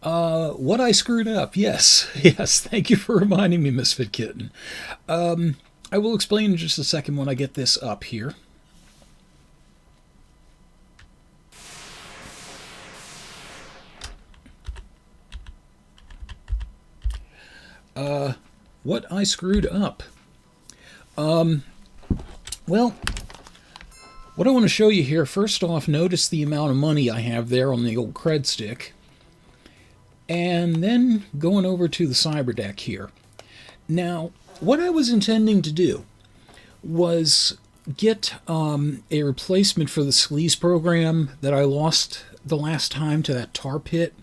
What I screwed up, yes. Yes, thank you for reminding me, Misfit Kitten. I will explain in just a second when I get this up here. What I screwed up. Well, what I want to show you here, first off, notice the amount of money I have there on the old cred stick. And then going over to the cyber deck here. Now, what I was intending to do was get a replacement for the sleaze program that I lost the last time to that tar pit.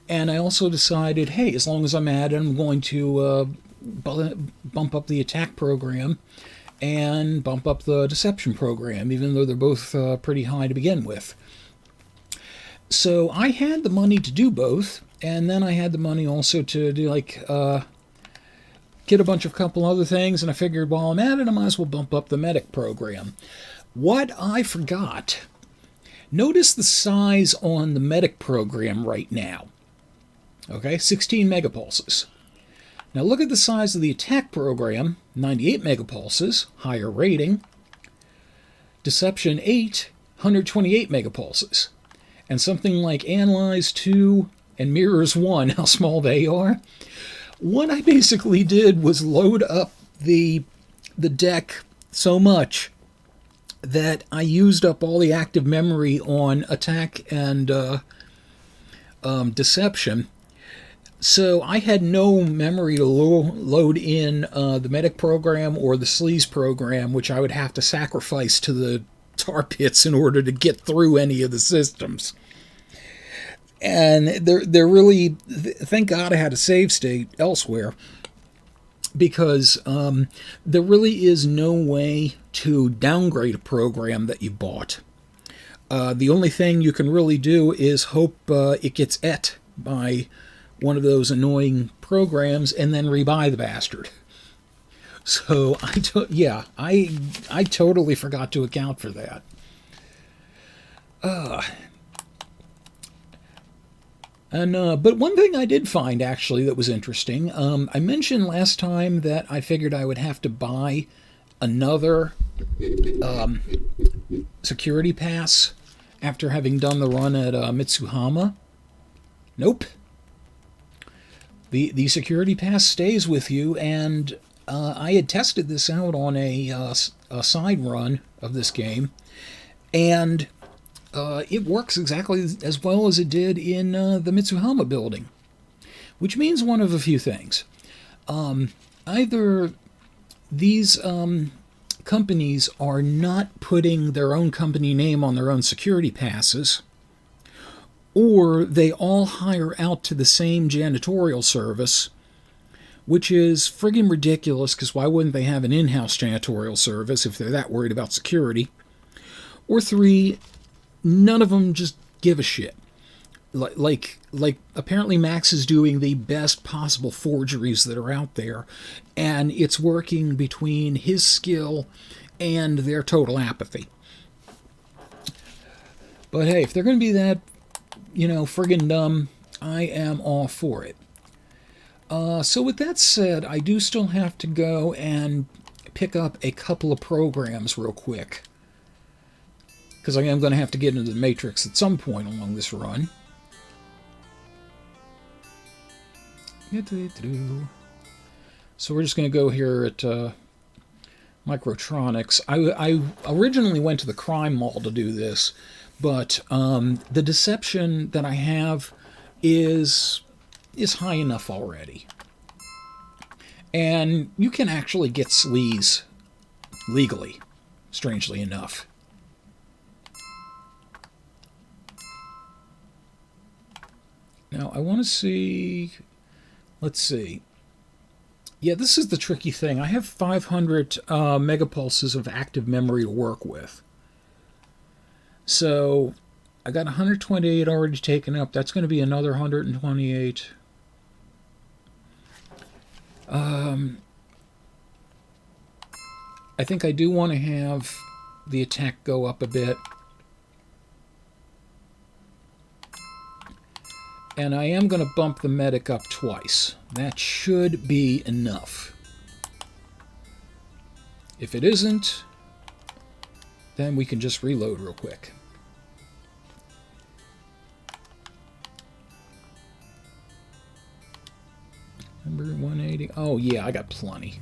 And I also decided, hey, as long as I'm at it, I'm going to bump up the attack program and bump up the deception program, even though they're both pretty high to begin with. So I had the money to do both, and then I had the money also to do get a couple other things, and I figured while I'm at it, I might as well bump up the medic program. What I forgot, notice the size on the medic program right now. Okay, 16 megapulses. Now look at the size of the attack program, 98 megapulses, higher rating. Deception 8, 128 megapulses. And something like Analyze 2 and Mirrors 1, how small they are. What I basically did was load up the deck so much that I used up all the active memory on attack and deception. So I had no memory to load in the medic program or the sleaze program, which I would have to sacrifice to the tar pits in order to get through any of the systems. And they're really, thank God I had a save state elsewhere, because there really is no way to downgrade a program that you bought. The only thing you can really do is hope it gets et by one of those annoying programs and then rebuy the bastard. So I totally forgot to account for that. But one thing I did find actually that was interesting, I mentioned last time that I figured I would have to buy another security pass after having done the run at Mitsuhama. Nope. The security pass stays with you, and I had tested this out on a side run of this game, and it works exactly as well as it did in the Mitsuhama building, which means one of a few things. Either these companies are not putting their own company name on their own security passes, or they all hire out to the same janitorial service, which is friggin' ridiculous, because why wouldn't they have an in-house janitorial service if they're that worried about security? Or 3, none of them just give a shit. Like apparently Max is doing the best possible forgeries that are out there, and it's working between his skill and their total apathy. But hey, if they're going to be that, friggin' dumb, I am all for it. So with that said, I do still have to go and pick up a couple of programs real quick, because I am going to have to get into the Matrix at some point along this run. So we're just going to go here at Microtronics. I originally went to the crime mall to do this, but the deception that I have is high enough already. And you can actually get sleaze legally, strangely enough. Now, I want to see... Let's see. Yeah, this is the tricky thing. I have 500 megapulses of active memory to work with. So, I got 128 already taken up. That's going to be another 128. I think I do want to have the attack go up a bit. And I am going to bump the medic up twice. That should be enough. If it isn't, then we can just reload real quick. Number 180. Oh, yeah, I got plenty.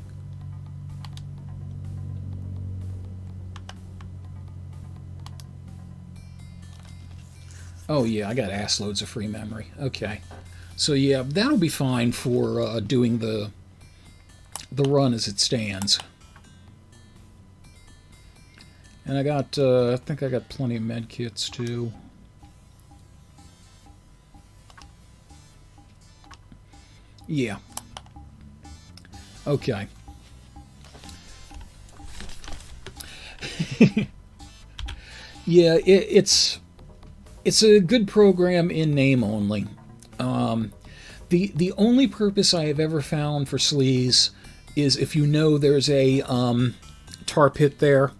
Oh, yeah, I got ass loads of free memory. Okay. So, yeah, that'll be fine for doing the run as it stands. And I got, I think I got plenty of med kits, too. Yeah. Okay. Yeah, it's a good program in name only. The only purpose I have ever found for sleaze is if you know there's a tar pit there,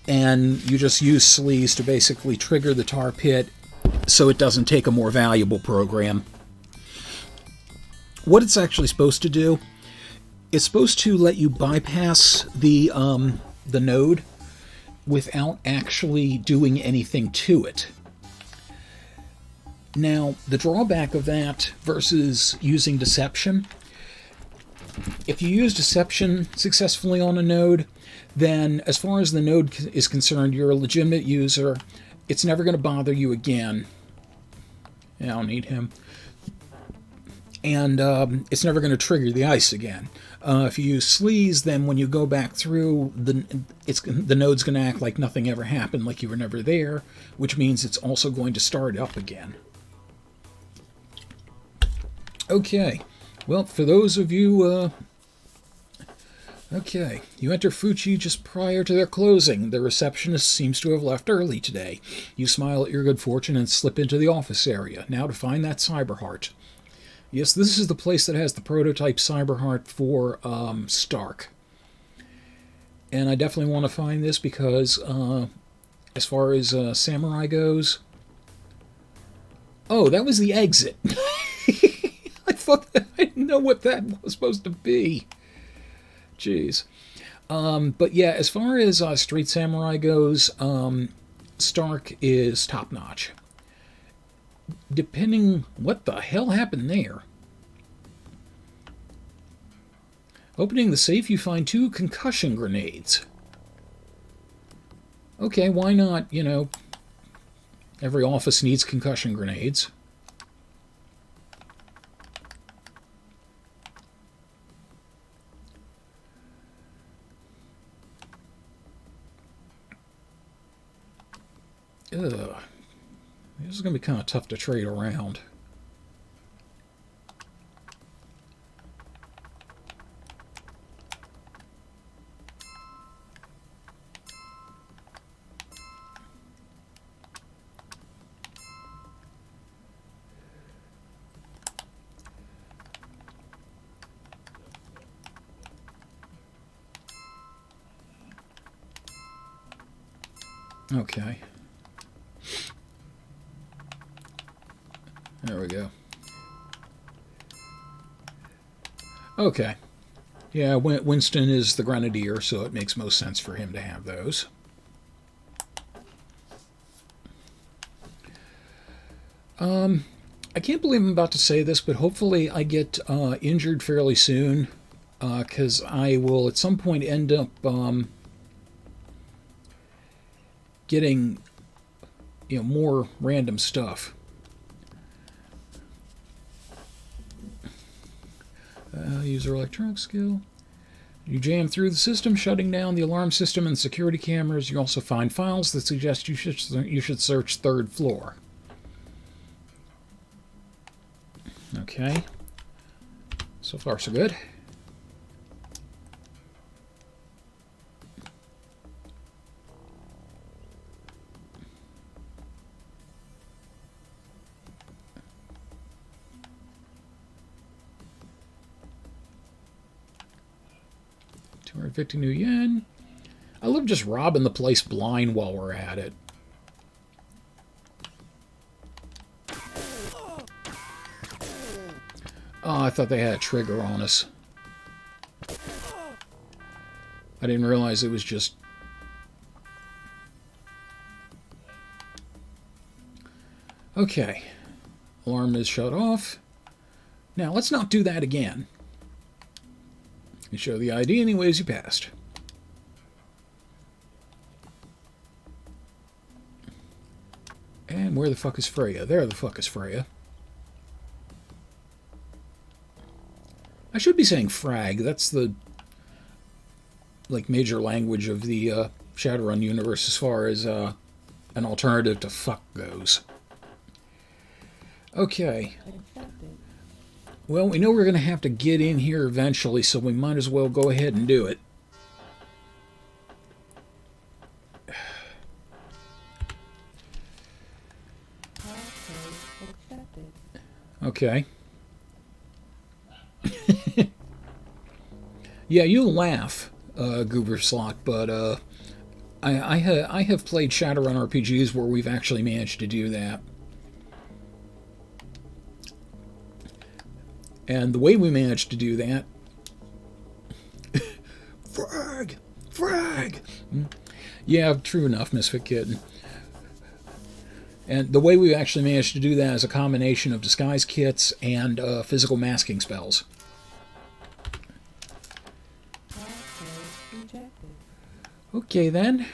and you just use sleaze to basically trigger the tar pit so it doesn't take a more valuable program. What it's actually supposed to do, it's supposed to let you bypass the node without actually doing anything to it. Now, the drawback of that versus using deception, if you use deception successfully on a node, then as far as the node is concerned, you're a legitimate user. It's never going to bother you again. Yeah, I don't need him. And it's never going to trigger the ice again. If you use sleaze, then when you go back through, the node's going to act like nothing ever happened, like you were never there, which means it's also going to start up again. Okay, well, for those of you, okay, you enter Fuchi just prior to their closing. The receptionist seems to have left early today. You smile at your good fortune and slip into the office area. Now to find that Cyberheart. Yes, this is the place that has the prototype Cyberheart for Stark. And I definitely want to find this because, as far as Samurai goes... Oh, that was the exit. I thought that, I didn't know what that was supposed to be. Jeez. But yeah, as far as Street Samurai goes, Stark is top-notch. Depending... What the hell happened there? Opening the safe, you find 2 concussion grenades. Okay, why not, you know... Every office needs concussion grenades. Ugh. This is going to be kind of tough to trade around. Okay. There we go. Okay. Yeah, Winston is the Grenadier, so it makes most sense for him to have those. I can't believe I'm about to say this, but hopefully I get injured fairly soon, because I will at some point end up getting, you know, more random stuff. User electronic skill. You jam through the system, shutting down the alarm system and security cameras. You also find files that suggest you should search 3rd floor. Okay. So far, so good. $250 new yen. I love just robbing the place blind while we're at it. Oh, I thought they had a trigger on us. I didn't realize it was just... Okay. Alarm is shut off. Now, let's not do that again. You show the ID anyways you passed. And where the fuck is Freya? There the fuck is Freya. I should be saying frag. That's the major language of the Shadowrun universe as far as an alternative to fuck goes. Okay. Well, we know we're going to have to get in here eventually, so we might as well go ahead and do it. Okay. Yeah, you'll laugh, Goober Slot, but I have played Shadowrun RPGs where we've actually managed to do that. And the way we managed to do that... Frag! Frag! Yeah, true enough, Misfit Kitten. And the way we actually managed to do that is a combination of disguise kits and physical masking spells. Okay, then.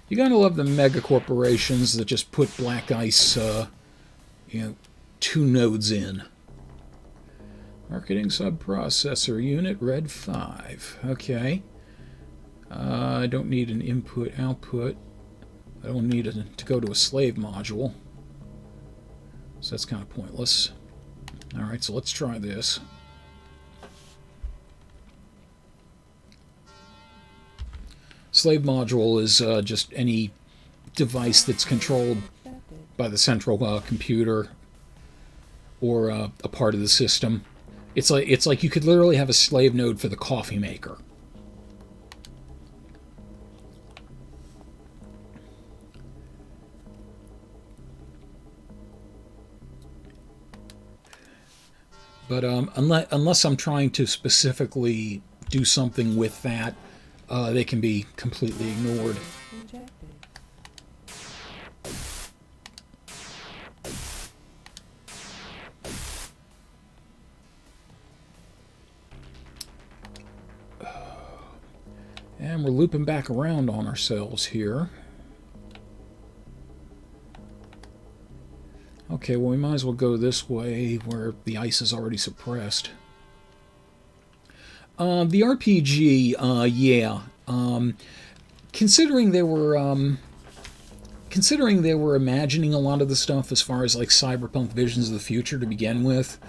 You gotta love the mega corporations that just put black ice, 2 nodes in. Marketing subprocessor unit, red 5. Okay. I don't need an input-output. I don't need to go to a slave module. So that's kind of pointless. Alright, so let's try this. Slave module is just any device that's controlled by the central computer or a part of the system. It's like you could literally have a slave node for the coffee maker. But unless I'm trying to specifically do something with that, they can be completely ignored. And we're looping back around on ourselves here. Okay, well, we might as well go this way where the ice is already suppressed. The RPG, yeah. Considering they were imagining a lot of the stuff as far as like cyberpunk visions of the future to begin with,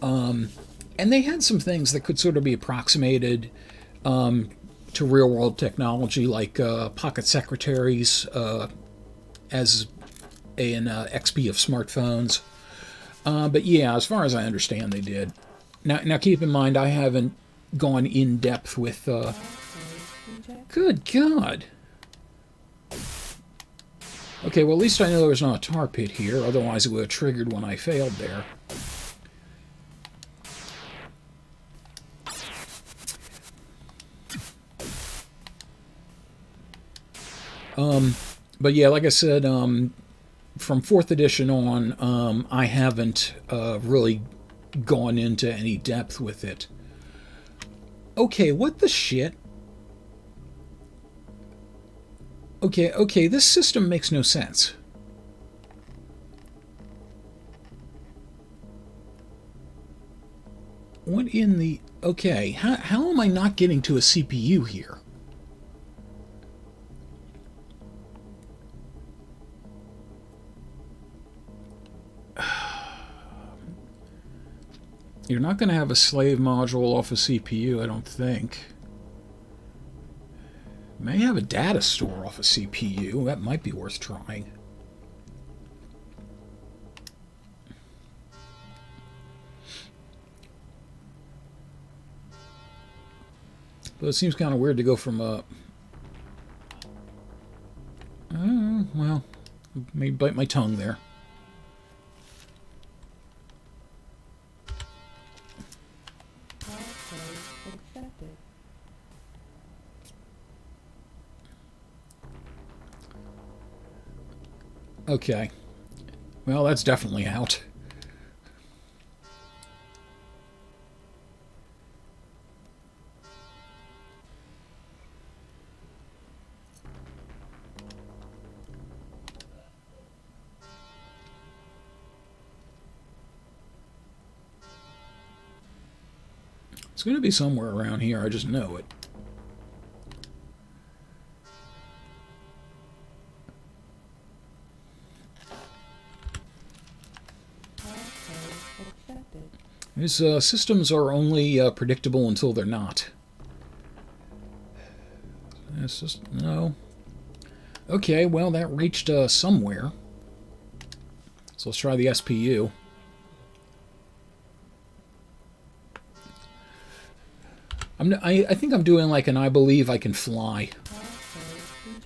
and they had some things that could sort of be approximated to real-world technology, like pocket secretaries as an XP of smartphones. But yeah, as far as I understand, they did. Now keep in mind, I haven't gone in depth with. Good God. Okay, well, at least I know there was not a tar pit here. Otherwise, it would have triggered when I failed there. But yeah, like I said, from 4th edition on, I haven't really gone into any depth with it. Okay, what the shit? Okay, this system makes no sense. What in the... Okay, how am I not getting to a CPU here? You're not going to have a slave module off a CPU, I don't think. May have a data store off a CPU. That might be worth trying. But it seems kind of weird to go from a... well, Maybe bite my tongue there. Okay. Well, that's definitely out. It's going to be somewhere around here, I just know it. These systems are only predictable until they're not. It's just, no. Okay, well, that reached somewhere. So let's try the SPU. I think I'm doing like an I believe I can fly.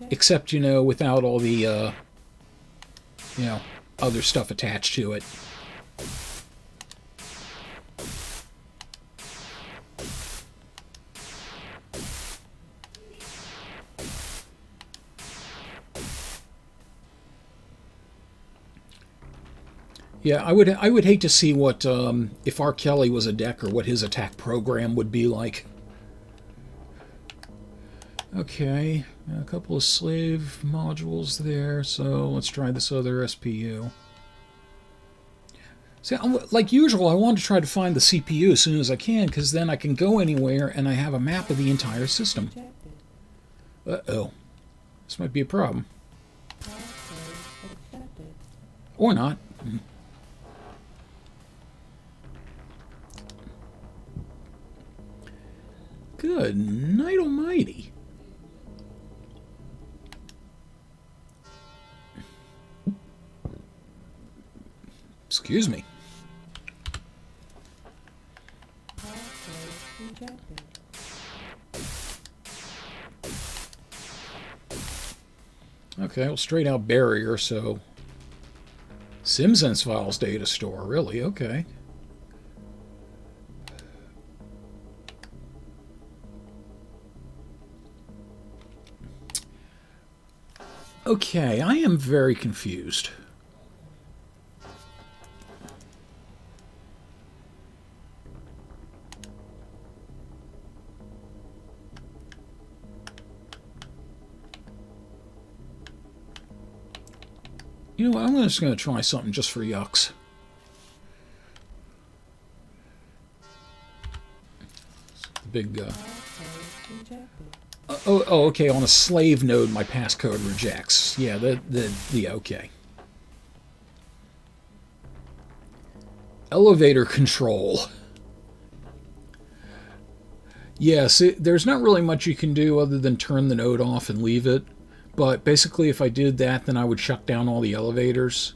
Except, you know, without all the, you know, other stuff attached to it. Yeah, I would hate to see what, if R. Kelly was a deck, or what his attack program would be like. Okay, a couple of slave modules there, so let's try this other SPU. See, like usual, I want to try to find the CPU as soon as I can, because then I can go anywhere and I have a map of the entire system. Uh-oh. This might be a problem. Or not. Good night almighty. Excuse me. Okay, well, straight out barrier, so... SimSense files data store, really? Okay. Okay, I am very confused. You know what, I'm just going to try something just for yucks. The big, oh, okay, on a slave node, my passcode rejects. Yeah, yeah, okay. Elevator control. Yeah, see, there's not really much you can do other than turn the node off and leave it. But basically, if I did that, then I would shut down all the elevators,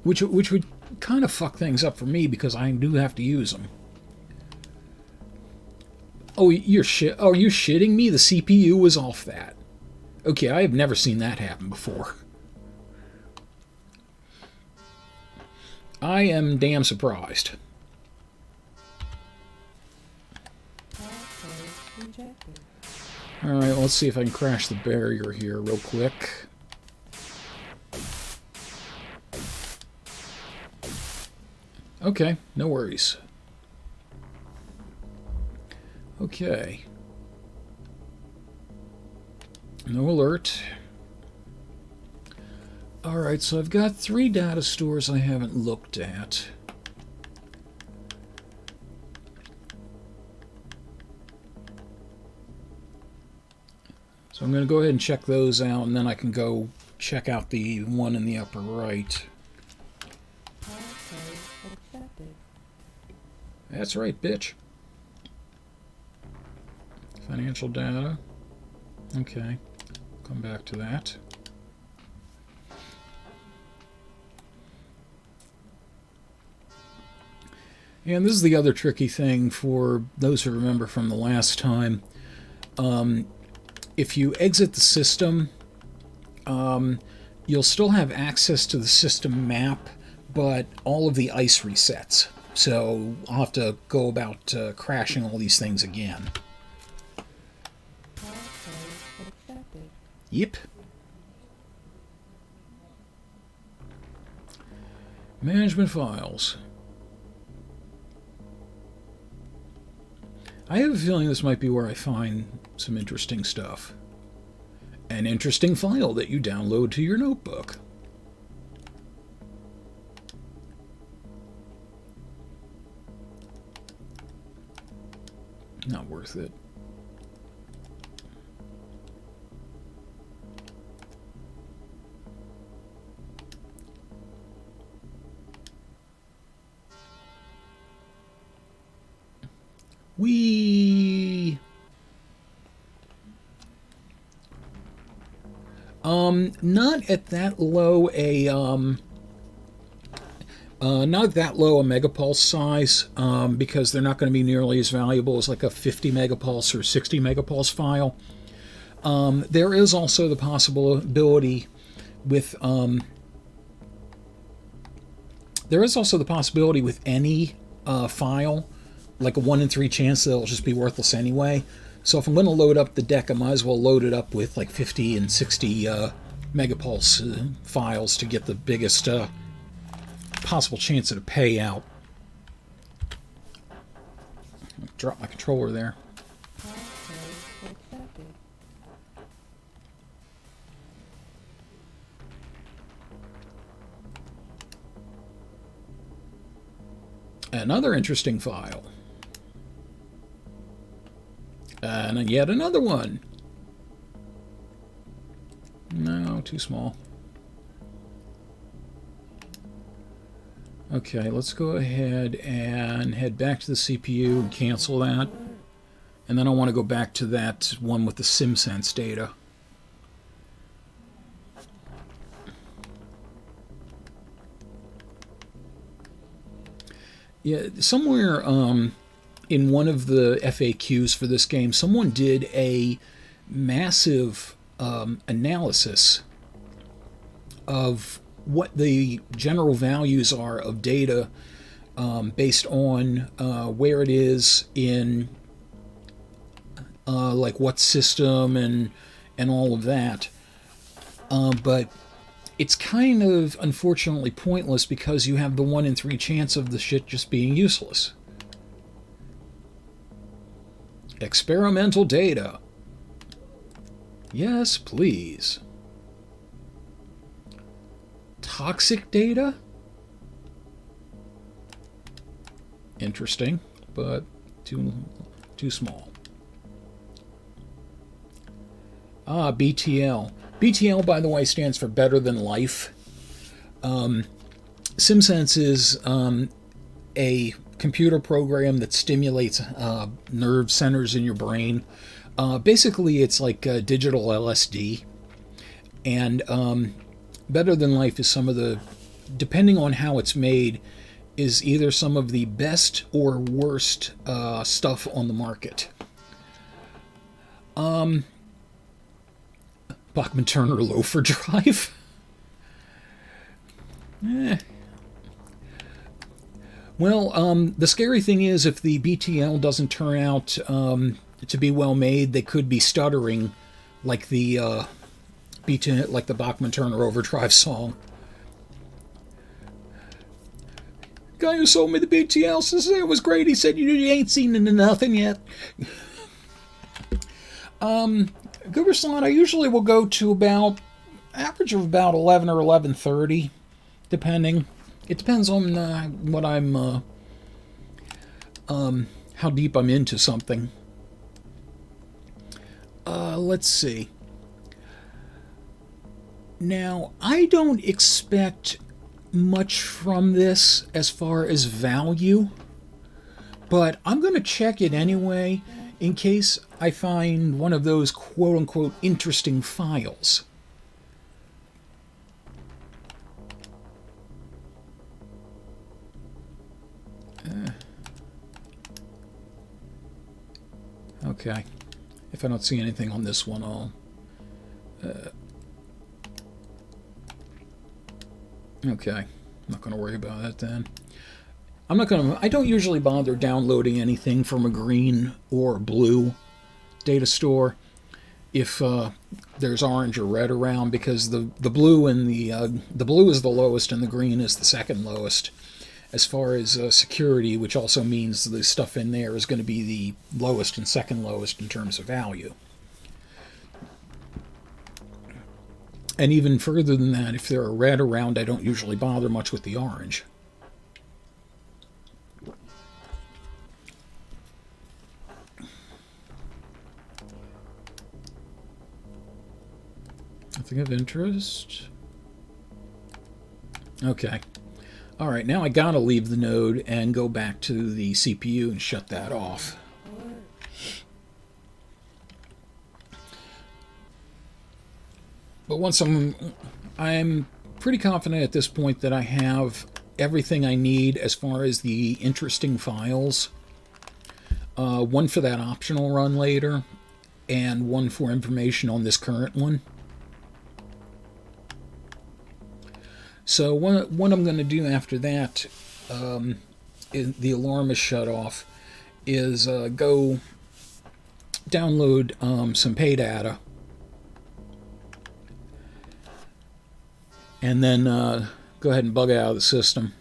which would kind of fuck things up for me because I do have to use them. Oh, you're shitting me? The CPU was off that. Okay, I have never seen that happen before. I am damn surprised. Alright, let's see if I can crash the barrier here real quick. Okay, no worries. Okay. No alert. Alright, so I've got 3 data stores I haven't looked at. So I'm going to go ahead and check those out, and then I can go check out the one in the upper right. That's right, bitch. Financial data. Okay. Come back to that. And this is the other tricky thing for those who remember from the last time. If you exit the system, you'll still have access to the system map, but all of the ice resets. So I'll have to go about crashing all these things again. Yep. Management files. I have a feeling this might be where I find some interesting stuff. An interesting file that you download to your notebook. Not worth it. Not at that low a not that low a megapulse size, because they're not going to be nearly as valuable as like a 50 megapulse or 60 megapulse file. There is also the possibility with any file, like a 1 in 3 chance that it'll just be worthless anyway. So if I'm going to load up the deck, I might as well load it up with like 50 and 60 megapulse files to get the biggest possible chance at a payout. Drop my controller there. Another interesting file. And yet another one. No, too small. Okay, let's go ahead and head back to the CPU and cancel that. And then I want to go back to that one with the SimSense data. Yeah, somewhere in one of the FAQs for this game, someone did a massive analysis of what the general values are of data based on where it is in like what system and all of that. But it's kind of unfortunately pointless because you have the 1 in 3 chance of the shit just being useless. Experimental data. Yes, please. Toxic data? Interesting, but too small. BTL. BTL, by the way, stands for Better Than Life. SimSense is a computer program that stimulates nerve centers in your brain. Basically, it's like digital LSD. And Better Than Life is some of the, depending on how it's made, is either some of the best or worst stuff on the market. Bachman-Turner loafer drive. Well, the scary thing is if the BTL doesn't turn out to be well made, they could be stuttering like the like the Bachman-Turner Overdrive song. Guy who sold me the BTL says it was great. He said you ain't seen nothing yet. Goober slot, I usually will go to about average of about 11 or 11:30, depending. It depends on what I'm how deep I'm into something. Let's see. Now, I don't expect much from this as far as value, but I'm going to check it anyway in case I find one of those quote-unquote interesting files. Okay. If I don't see anything on this one, I'll Okay, I'm not going to worry about that then. I don't usually bother downloading anything from a green or blue data store if there's orange or red around, because the blue and the blue is the lowest and the green is the second lowest as far as security, which also means the stuff in there is going to be the lowest and second lowest in terms of value. And even further than that, if there are red around, I don't usually bother much with the orange. Nothing of interest. Okay. Alright, now I gotta leave the node and go back to the CPU and shut that off. But once I'm pretty confident at this point that I have everything I need as far as the interesting files. One for that optional run later, and one for information on this current one. So what I'm going to do after that, the alarm is shut off, is go download some pay data, and then go ahead and bug it out of the system.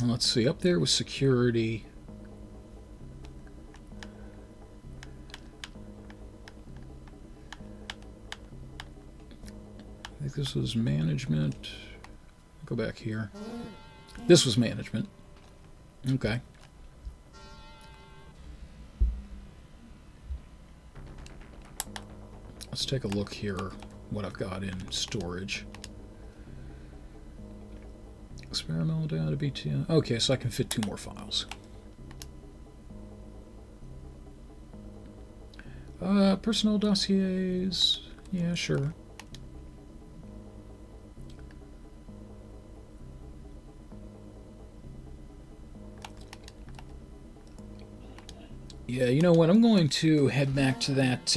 Let's see, up there was security. I think this was management. Go back here. This was management. Okay. Let's take a look here, what I've got in storage. Experimental data, BTN. Okay, so I can fit 2 more files. Personnel dossiers. Yeah, sure. Yeah, you know what? I'm going to head back to that.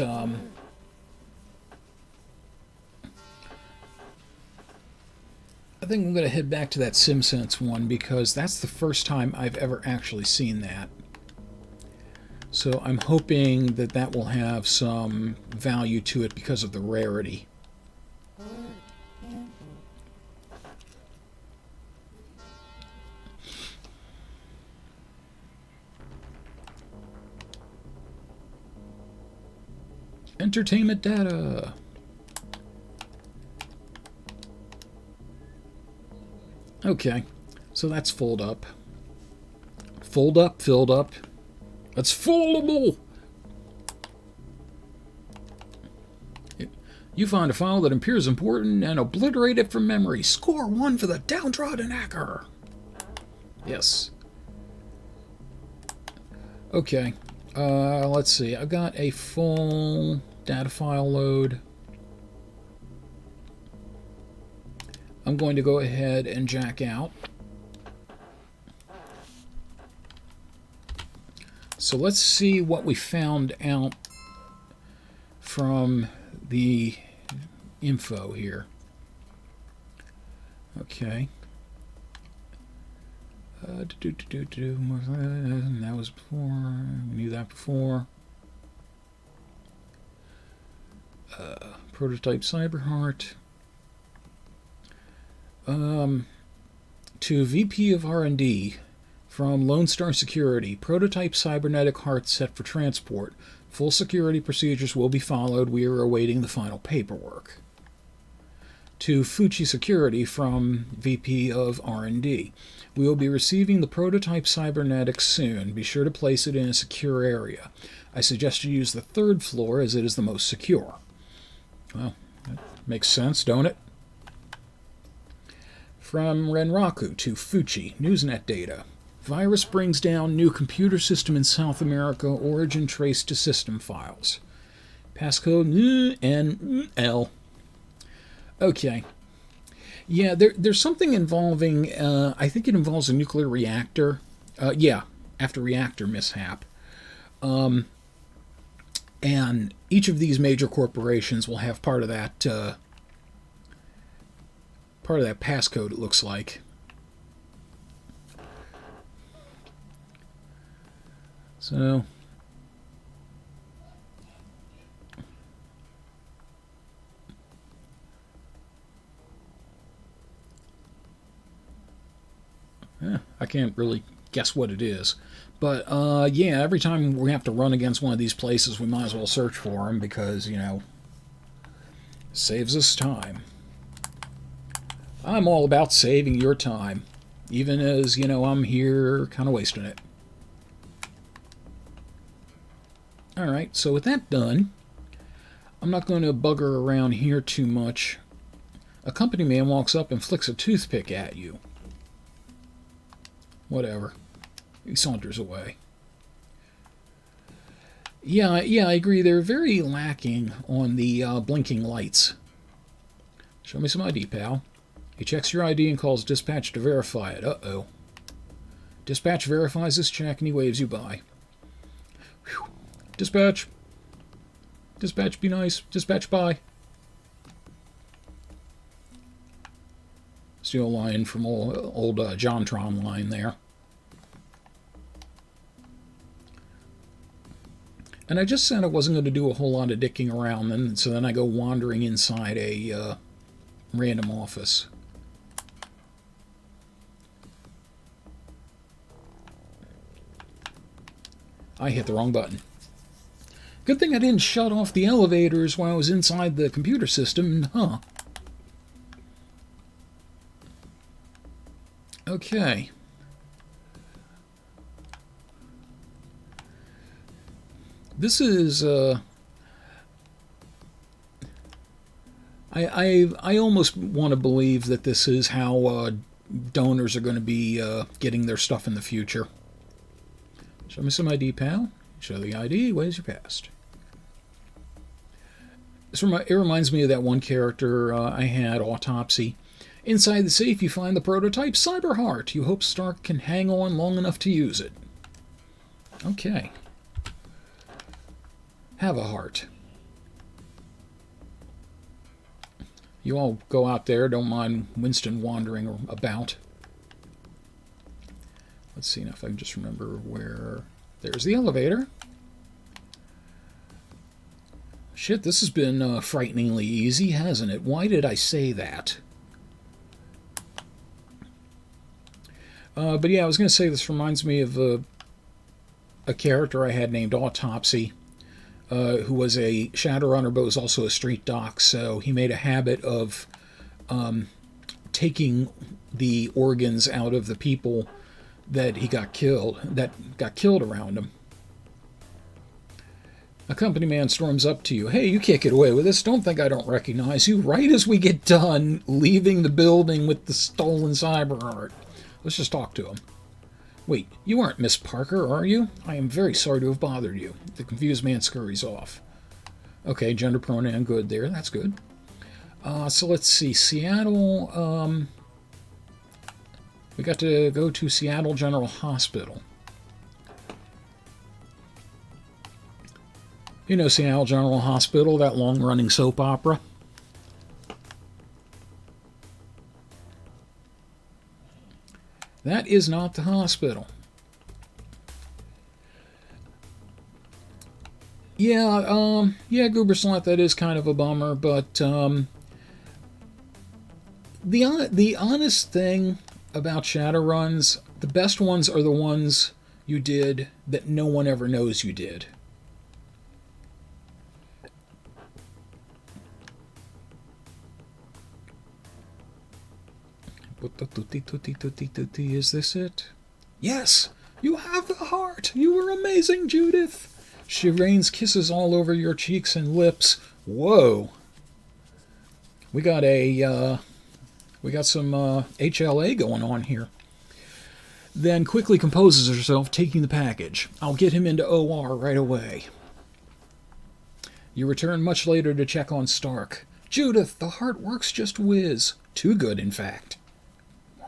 I think I'm going to head back to that SimSense one, because that's the first time I've ever actually seen that. So I'm hoping that that will have some value to it because of the rarity. Entertainment data. Okay, so that's filled up. Filled up. That's foldable! You find a file that appears important and obliterate it from memory. Score 1 for the downtrodden hacker. Yes. Okay. Let's see. I've got a full data file load. I'm going to go ahead and jack out. So let's see what we found out from the info here. Okay. That was before. We knew that before. Prototype Cyberheart. To VP of R&D from Lone Star Security. Prototype cybernetic heart set for transport. Full security procedures will be followed. We are awaiting the final paperwork. To Fuji Security from VP of R&D. We will be receiving the prototype cybernetics soon. Be sure to place it in a secure area. I suggest you use the 3rd floor as it is the most secure. Well, that makes sense, don't it? From Renraku to Fuji, Newsnet data. Virus brings down new computer system in South America. Origin traced to system files. Passcode NL. Okay. Yeah, there's something involving, I think it involves a nuclear reactor. Yeah, after reactor mishap. And each of these major corporations will have part of that passcode, it looks like. So, I can't really guess what it is. But, yeah, every time we have to run against one of these places, we might as well search for them because, you know, saves us time. I'm all about saving your time, even as, you know, I'm here kind of wasting it. Alright, so with that done, I'm not going to bugger around here too much. A company man walks up and flicks a toothpick at you. Whatever. He saunters away. Yeah, I agree. They're very lacking on the blinking lights. Show me some ID, pal. He checks your ID and calls dispatch to verify it. Uh-oh. Dispatch verifies this check and he waves you by. Whew. Dispatch. Dispatch, be nice. Dispatch, bye. Steal a line from old Jontron line there. And I just said I wasn't going to do a whole lot of dicking around, and so then I go wandering inside a random office. I hit the wrong button. Good thing I didn't shut off the elevators while I was inside the computer system, huh? Okay. This is, I almost want to believe that this is how donors are going to be getting their stuff in the future. Show me some ID, pal. Show the ID, waves your past. It reminds me of that one character I had, Autopsy. Inside the safe, you find the prototype Cyberheart. You hope Stark can hang on long enough to use it. Okay. Have a heart. You all go out there. Don't mind Winston wandering about. Let's see if I can just remember where... There's the elevator. Shit, this has been frighteningly easy, hasn't it? Why did I say that? But yeah, I was going to say this reminds me of a character I had named Autopsy, who was a Shadowrunner but was also a street doc, so he made a habit of taking the organs out of the people that got killed around him. A company man storms up to you. Hey, you can't get away with this. Don't think I don't recognize you. Right as we get done leaving the building with the stolen Cyberheart. Let's just talk to him. Wait, you aren't Miss Parker, are you? I am very sorry to have bothered you. The confused man scurries off. Okay, gender pronoun good there. That's good. So let's see. Seattle. We got to go to Seattle General Hospital. You know Seattle General Hospital, that long-running soap opera? That is not the hospital. Yeah, yeah, Gooberslot, that is kind of a bummer, but the honest thing about Shadowruns, the best ones are the ones you did that no one ever knows you did. Is this it? Yes! You have the heart! You were amazing, Judith! She rains kisses all over your cheeks and lips. Whoa! We got some HLA going on here. Then quickly composes herself, taking the package. I'll get him into OR right away. You return much later to check on Stark. Judith, the heart works just whiz. Too good, in fact.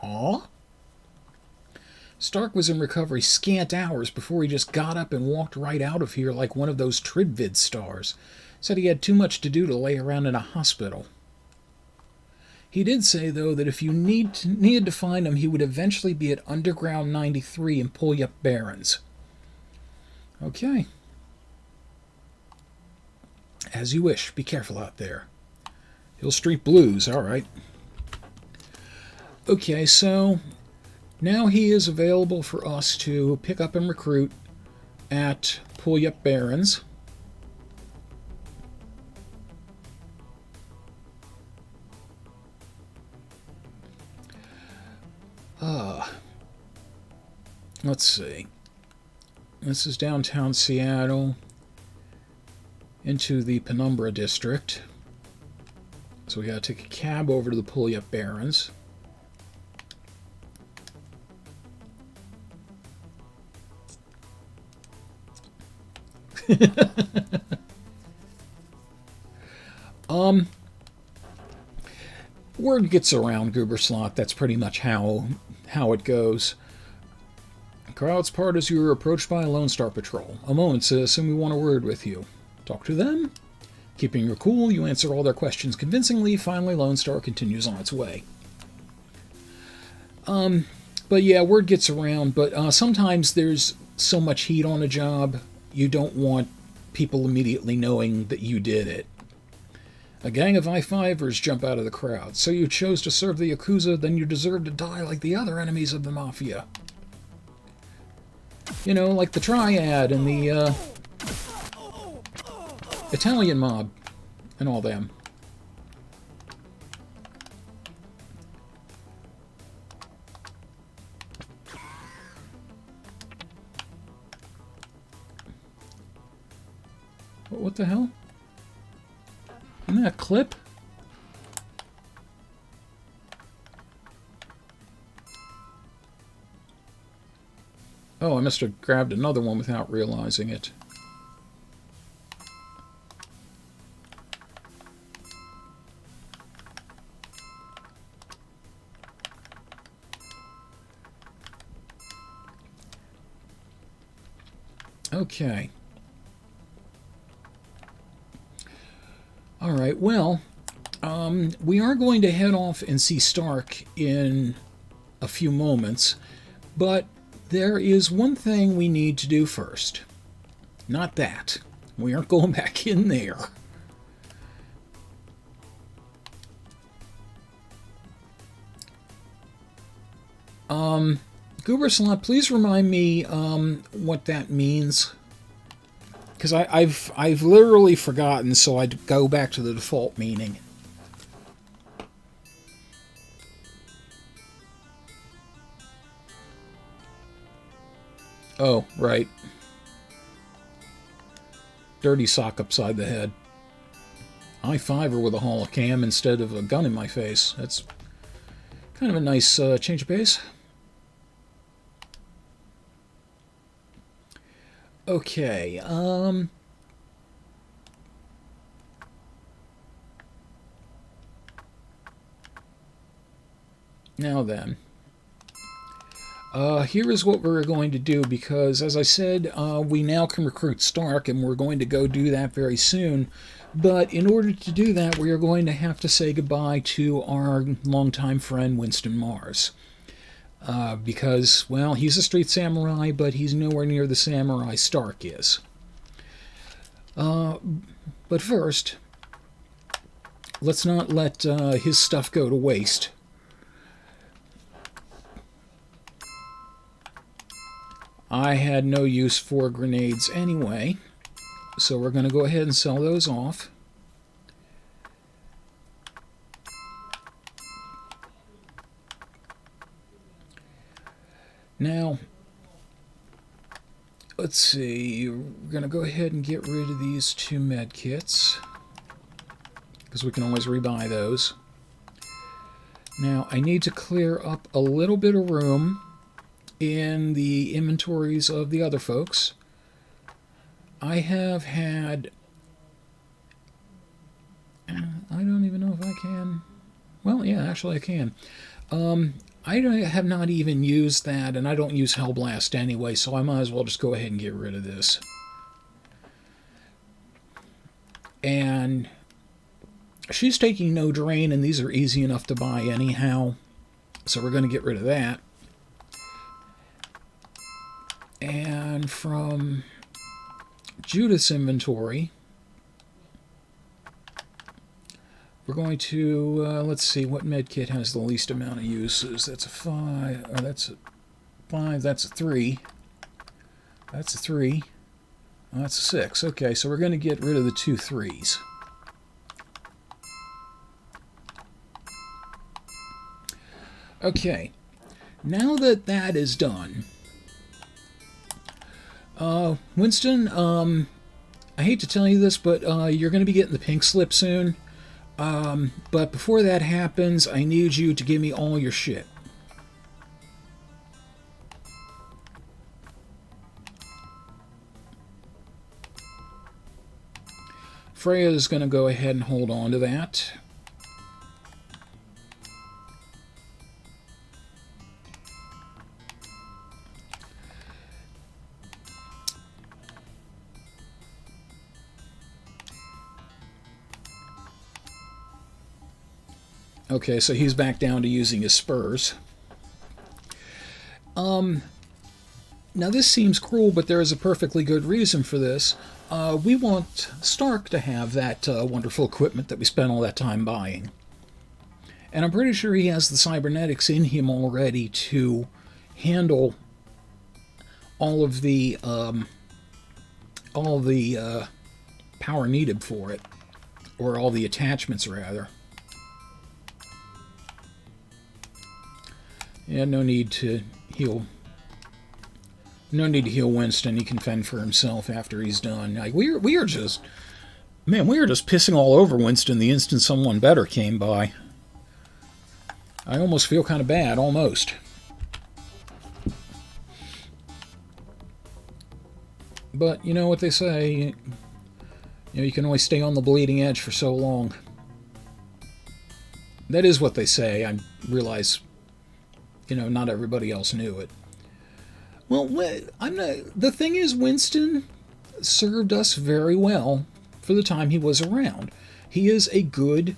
Huh? Stark was in recovery scant hours before he just got up and walked right out of here like one of those Tridvid stars. Said he had too much to do to lay around in a hospital. He did say, though, that if you needed to find him, he would eventually be at Underground 93 in Puljup Barrens. Okay. As you wish. Be careful out there. Hill Street Blues, all right. Okay, so now he is available for us to pick up and recruit at Puljup Barrens. Let's see. This is downtown Seattle into the Penumbra district. So we got to take a cab over to the Puljup Barrens. Word gets around Gooberslot. That's pretty much how it goes. Crowd's part as you were approached by a Lone Star Patrol. A moment, citizen, we want a word with you. Talk to them? Keeping your cool, you answer all their questions convincingly. Finally, Lone Star continues on its way. But yeah, word gets around, but sometimes there's so much heat on a job, you don't want people immediately knowing that you did it. A gang of I-5ers jump out of the crowd. So you chose to serve the Yakuza, then you deserve to die like the other enemies of the Mafia. You know, like the Triad and the Italian mob and all them. What the hell? Isn't that a clip? Oh, I must have grabbed another one without realizing it. Okay. All right, well, we are going to head off and see Stark in a few moments, but there is one thing we need to do first. Not that. We aren't going back in there. Gooberslot, please remind me what that means. Because I've literally forgotten, so I'd go back to the default meaning. Oh, right. Dirty sock upside the head. I-5er with a holocam instead of a gun in my face. That's kind of a nice change of pace. Okay, now then. Here is what we're going to do, because, as I said, we now can recruit Stark, and we're going to go do that very soon. But in order to do that, we are going to have to say goodbye to our longtime friend, Winston Mars. Because, well, he's a street samurai, but he's nowhere near the samurai Stark is. But first, let's not let his stuff go to waste. I had no use for grenades anyway, so we're going to go ahead and sell those off. Now, let's see, we're going to go ahead and get rid of these 2 med kits, because we can always rebuy those. Now, I need to clear up a little bit of room in the inventories of the other folks. I have had... I don't even know if I can... Well, yeah, actually I can. Have not even used that, and I don't use Hellblast anyway, so I might as well just go ahead and get rid of this. And she's taking no drain, and these are easy enough to buy anyhow, so we're going to get rid of that. And from Judith's inventory, we're going to, let's see, what medkit has the least amount of uses? That's a 5, or that's a 5, that's a 3. That's a 3. Oh, that's a 6. Okay, so we're going to get rid of the 2 3s. Okay, now that that is done, Winston, I hate to tell you this, but you're going to be getting the pink slip soon. But before that happens, I need you to give me all your shit. Freya is going to go ahead and hold on to that. Okay, so he's back down to using his spurs. Now this seems cruel, but there is a perfectly good reason for this. We want Stark to have that wonderful equipment that we spent all that time buying. And I'm pretty sure he has the cybernetics in him already to handle all of the power needed for it, or all the attachments rather. Yeah, no need to heal. No need to heal Winston. He can fend for himself after he's done. Like we are just, man, we are just pissing all over Winston the instant someone better came by. I almost feel kind of bad, almost. But you know what they say, you know, you can only stay on the bleeding edge for so long. That is what they say. I realize, you know, not everybody else knew it. Well, the thing is, Winston served us very well for the time he was around. He is a good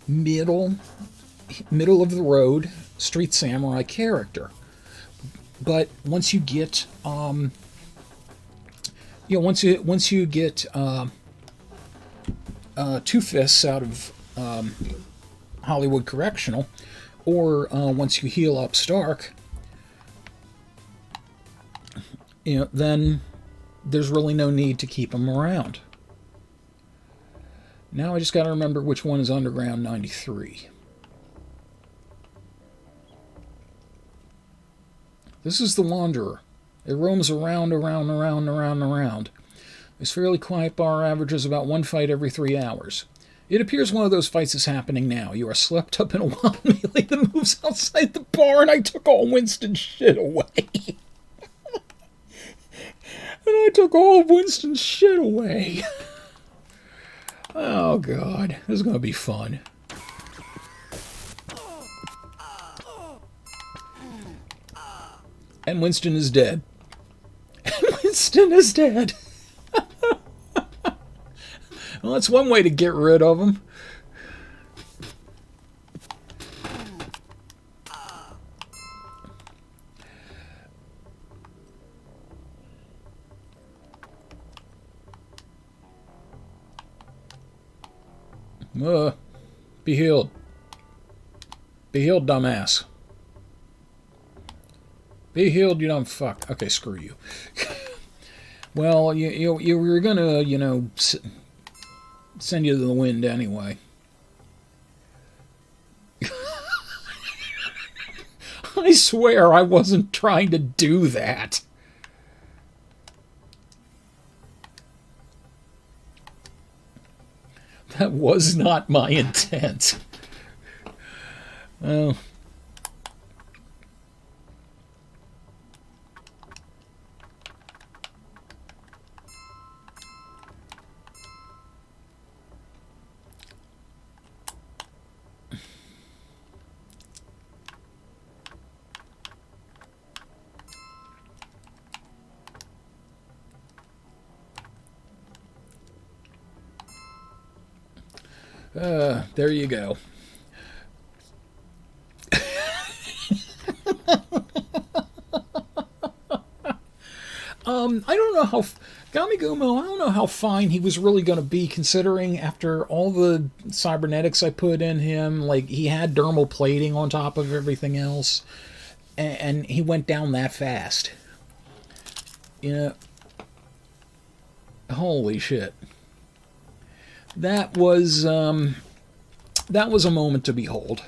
middle of the road street samurai character. But once you get once you get Two Fists out of Hollywood Correctional, or once you heal up Stark, you know, then there's really no need to keep him around. Now I just got to remember which one is Underground 93. This is the Wanderer. It roams around. This fairly quiet bar averages about one fight every 3 hours. It appears one of those fights is happening now. You are swept up in a wild melee that moves outside the bar, and I took all Winston's shit away. And I took all of Winston's shit away. Oh, God. This is going to be fun. And Winston is dead. And Winston is dead. Well, that's one way to get rid of him. Be healed. Be healed, dumbass. Be healed, you dumb fuck. Okay, screw you. Well, you were gonna, you know, send you to the wind anyway. I swear I wasn't trying to do that. That was not my intent. Oh. There you go. I don't know how Gamigumo. I don't know how fine he was really going to be, considering after all the cybernetics I put in him. Like, he had dermal plating on top of everything else, and he went down that fast. You know, holy shit. That was a moment to behold.